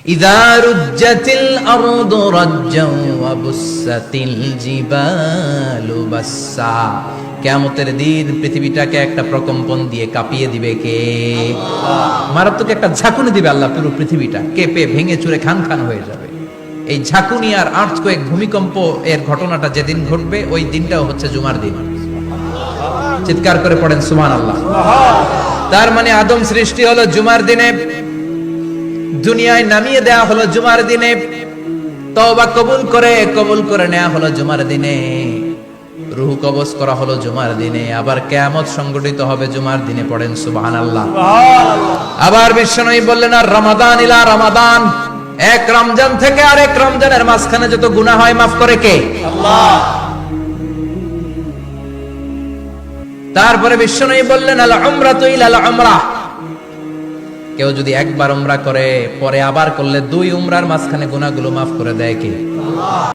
ইযা রুজ্জাতিল আরদু রাজ্জাও ওয়া বুসাতিল জিবালু বাসসা। কিয়ামতের দিন পৃথিবীটাকে একটা প্রকম্পন দিয়ে কাঁপিয়ে দিবে কে? মারাত্মক একটা ঝাঁকুনি দিবে আল্লাহ, পুরো পৃথিবীটা কেঁপে ভেঙে চুরে খান খান হয়ে যাবে। এই ঝাঁকুনি আর আর্থকোয়েক, ভূমিকম্প এর ঘটনাটা যেদিন ঘটবে ওই দিনটাও হচ্ছে জুমার দিন। চিৎকার করে পড়েন সুবহানাল্লাহ। তার মানে আদম সৃষ্টি হলো জুমার দিনে, দুনিয়ায় নামিয়ে দেয়া হলো জুমার দিনে, তওবা কবুল করে নেওয়া হলো জুমার দিনে, রূহ কবজ করা হলো জুমার দিনে, আবার কিয়ামত সংগঠিত হবে জুমার দিনে। পড়েন সুবহানাল্লাহ। আবার বিশ্বনবী বললেন, আর রমাদান ইলা রমাদান, এক রমজান থেকে আরেক রমজানের মাঝখানে যত গুনাহ হয় মাফ করে কে? আল্লাহ। তারপরে বিশ্বনবী বললেন, আল উমরাতু ইলাল উমরাহ, কেউ যদি একবার উমরা করে পরে আবার করলে দুই উমরার মাঝখানে গুনাহগুলো মাফ করে দেয় কে? আল্লাহ।